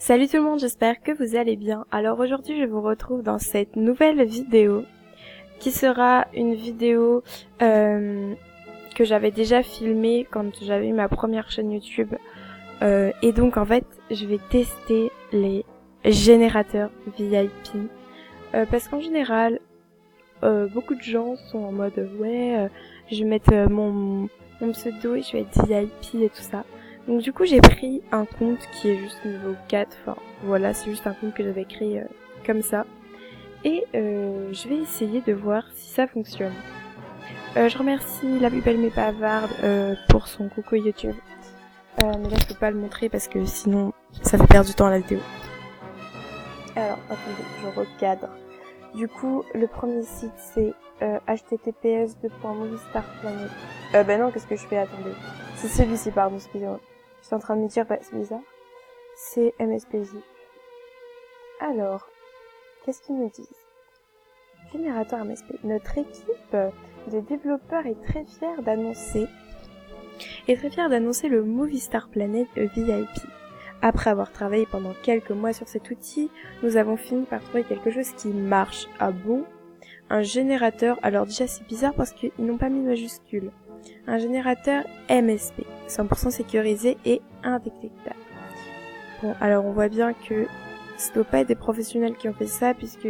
Salut tout le monde, j'espère que vous allez bien. Alors aujourd'hui je vous retrouve dans cette nouvelle vidéo qui sera une vidéo que j'avais déjà filmée quand j'avais eu ma première chaîne YouTube. Et donc en fait je vais tester les générateurs VIP parce qu'en général beaucoup de gens sont en mode je vais mettre mon pseudo et je vais être VIP et tout ça. Donc du coup j'ai pris un compte qui est juste niveau 4, enfin voilà, c'est juste un compte que j'avais créé comme ça. Et je vais essayer de voir si ça fonctionne. Je remercie la plus belle mais bavarde pour son coucou YouTube. Mais là je peux pas le montrer parce que sinon ça fait perdre du temps à la vidéo. Alors attendez, je recadre. Du coup le premier site c'est https://movistarplanet. Ben non, qu'est-ce que je fais, attendez. C'est celui-ci, pardon, excusez-moi. Je suis en train de me dire, c'est bizarre. C'est MSPJ. Alors, qu'est-ce qu'ils nous disent? Générateur MSP. Notre équipe de développeurs est très fière d'annoncer le Movistar Planet VIP. Après avoir travaillé pendant quelques mois sur cet outil, nous avons fini par trouver quelque chose qui marche. Ah bon? Un générateur, alors déjà c'est bizarre parce qu'ils n'ont pas mis de majuscule. Un générateur MSP, 100% sécurisé et indétectable. Bon, alors on voit bien que ça doit pas être des professionnels qui ont fait ça, puisque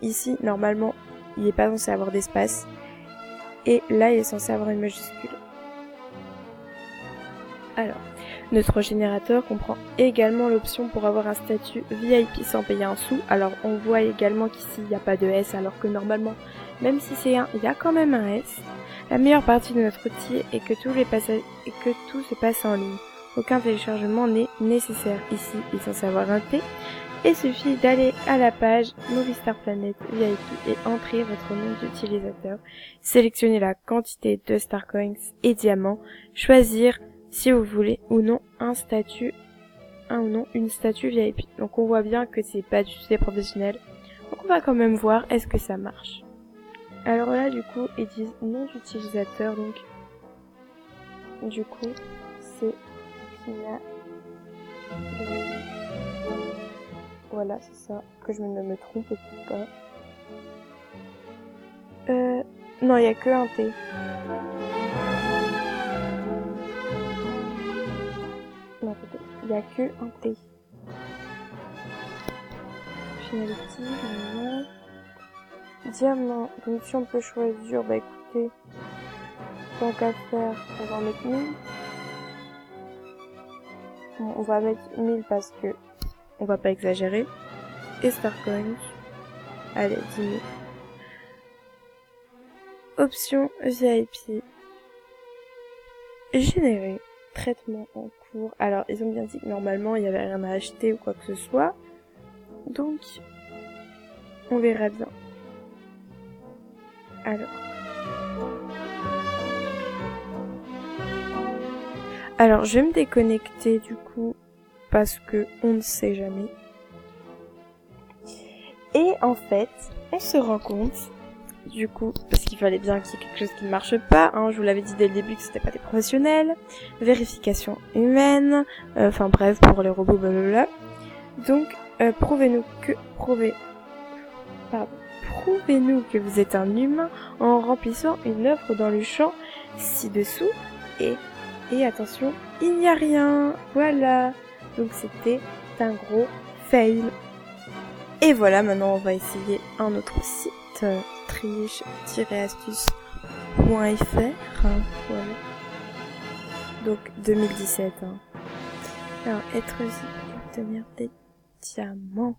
ici, normalement, il n'est pas censé avoir d'espace. Et là, il est censé avoir une majuscule. Alors, notre générateur comprend également l'option pour avoir un statut VIP sans payer un sou. Alors, on voit également qu'ici, il n'y a pas de S, alors que normalement, même si c'est un, il y a quand même un S. La meilleure partie de notre outil est que tout se passe en ligne. Aucun téléchargement n'est nécessaire. Ici, il est censé avoir un T. Il suffit d'aller à la page Movistar Planet VIP et entrer votre nom d'utilisateur. Sélectionnez la quantité de Starcoins et diamants. Choisir si vous voulez ou non une statue VIP. Donc on voit bien que c'est pas du tout des professionnels. Donc on va quand même voir est-ce que ça marche. Alors là du coup ils disent nom d'utilisateur, donc du coup c'est Pina. Voilà, c'est ça, que je ne me trompe pas. Non, il y a que un T. Non, il y a que un T. Finality, non. Diamant, donc si on peut choisir, bah écoutez, tant qu'à faire, on va en mettre 1000. Bon, on va mettre 1000 parce que on va pas exagérer. Et Starcoins, allez, 10 000. Option VIP. Générer. Traitement en cours. Alors, ils ont bien dit que normalement, il n'y avait rien à acheter ou quoi que ce soit. Donc, on verra bien. Alors, je vais me déconnecter du coup, parce que on ne sait jamais. Et en fait, on se rend compte, du coup, parce qu'il fallait bien qu'il y ait quelque chose qui ne marche pas, hein, je vous l'avais dit dès le début que c'était pas des professionnels, vérification humaine, enfin bref, pour les robots, blablabla. Donc, prouvez-nous que vous êtes un humain en remplissant une offre dans le champ ci-dessous et attention, il n'y a rien. Voilà. Donc c'était un gros fail. Et voilà, maintenant on va essayer un autre site, triche-astuce.fr. Voilà. Donc 2017. Alors, être visible et obtenir des diamants.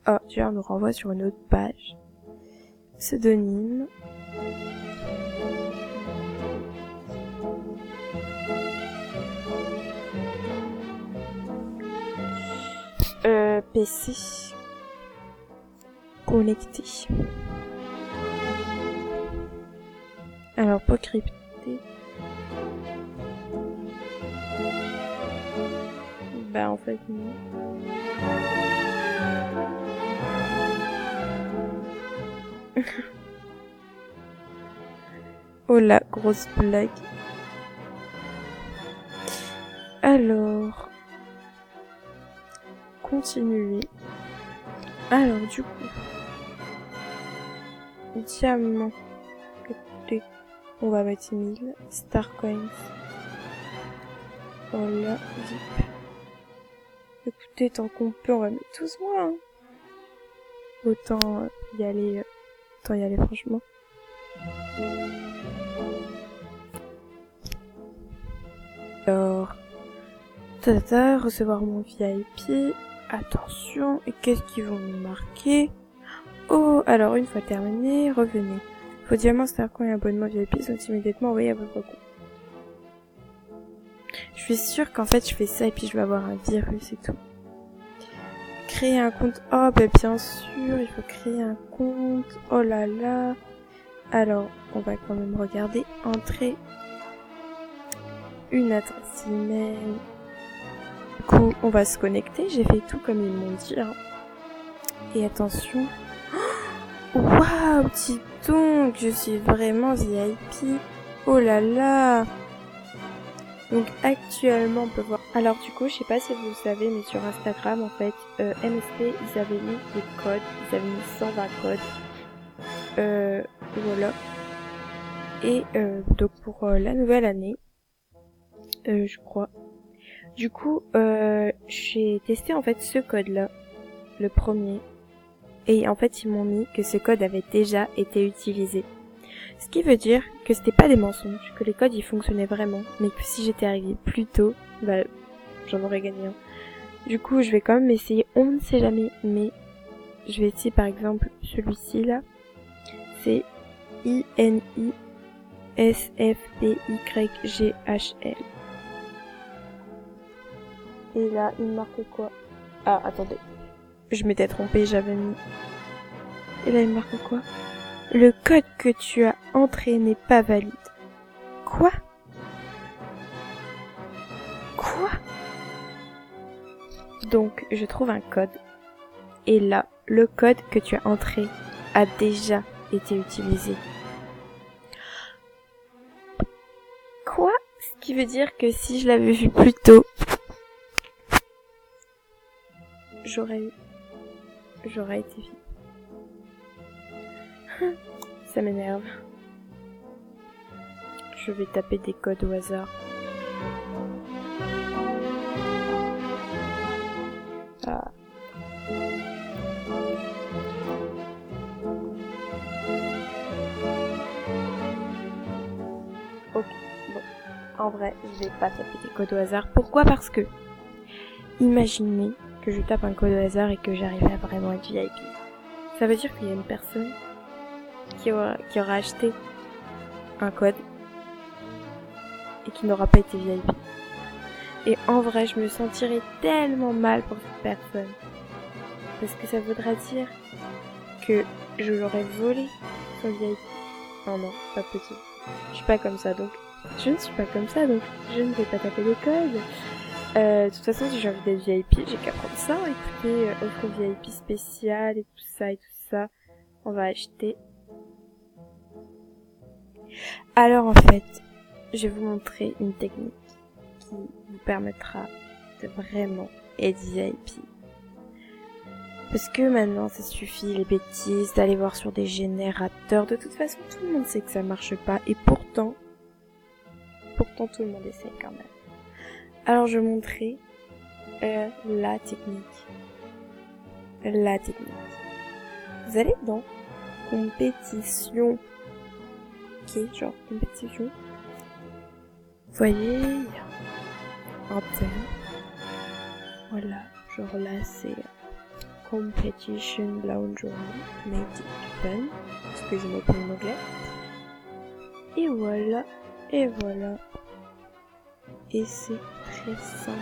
Oh, tu nous renvoie sur une autre page. Pseudonyme. PC. Connecté. Alors, pas crypté. Bah, en fait, non. Oh la grosse blague. continuer. Alors du coup, diamant, écoutez, on va mettre 1000, star coins, voilà, zip. Écoutez, tant qu'on peut, on va mettre 12 mois, hein. Autant y aller franchement. Alors, recevoir mon VIP. Attention, et qu'est-ce qu'ils vont nous marquer? Oh, alors une fois terminé, revenez. Vos diamants, starcoins et abonnements VIP sont immédiatement envoyés à votre compte. Je suis sûre qu'en fait je fais ça et puis je vais avoir un virus et tout. Créer un compte. Oh bah bien sûr, il faut créer un compte. Oh là là. Alors, on va quand même regarder. Entrer une adresse email. Du coup, on va se connecter. J'ai fait tout comme ils m'ont dit. Hein. Et attention. Waouh, dis donc, je suis vraiment VIP. Oh là là. Donc actuellement on peut voir. Alors du coup je sais pas si vous le savez mais sur Instagram en fait MSP ils avaient mis des codes, ils avaient mis 120 codes. Voilà. Et donc pour la nouvelle année, je crois. Du coup j'ai testé en fait ce code là, le premier. Et en fait ils m'ont mis que ce code avait déjà été utilisé. Ce qui veut dire que c'était pas des mensonges, que les codes ils fonctionnaient vraiment, mais que si j'étais arrivée plus tôt, bah j'en aurais gagné un. Du coup je vais quand même essayer, on ne sait jamais, mais je vais essayer par exemple celui-ci là, c'est INISFPYGHL. Et là il me marque quoi? Ah attendez, je m'étais trompée, j'avais mis... Et là il me marque quoi? Le code que tu as entré n'est pas valide. Quoi? Quoi? Donc, je trouve un code. Et là, le code que tu as entré a déjà été utilisé. Quoi? Ce qui veut dire que si je l'avais vu plus tôt, j'aurais été vite. Ça m'énerve. Je vais taper des codes au hasard. Ah. Ok, bon. En vrai, je vais pas taper des codes au hasard. Pourquoi? Parce que, imaginez que je tape un code au hasard et que j'arrive à vraiment être VIP. Ça veut dire qu'il y a une personne qui aura acheté un code et qui n'aura pas été VIP. Et en vrai, je me sentirais tellement mal pour cette personne. Parce que ça voudra dire que je l'aurais volé son VIP. Oh non, pas possible. Je suis pas comme ça, donc je ne suis pas comme ça, donc je ne vais pas taper les codes. De toute façon, si j'ai envie d'être VIP, j'ai qu'à prendre ça. Écoutez, offre VIP spéciale et tout ça. On va acheter. Alors en fait, je vais vous montrer une technique qui vous permettra de vraiment être VIP. Parce que maintenant, ça suffit les bêtises d'aller voir sur des générateurs. De toute façon, tout le monde sait que ça marche pas. Et pourtant tout le monde essaie quand même. Alors je vais montrer la technique. Vous allez dans compétition. Ok, genre compétition. Vous voyez, il y a un thème. Voilà, genre là c'est Competition Lounge Made it Fun. Excusez-moi pour mon anglais. Et voilà. Et c'est très simple.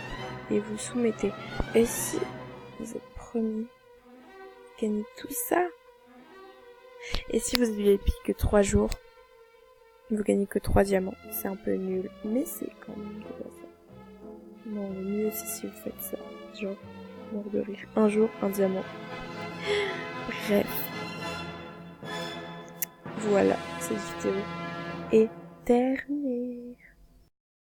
Et vous soumettez. Et si vous êtes premier, vous gagnez tout ça. Et si vous êtes VIP que 3 jours, vous gagnez que 3 diamants. C'est un peu nul, mais c'est quand même de ça. Non, le mieux c'est si vous faites ça. Genre, mort de rire. Un jour, un diamant. Bref. Voilà, cette vidéo est terminée.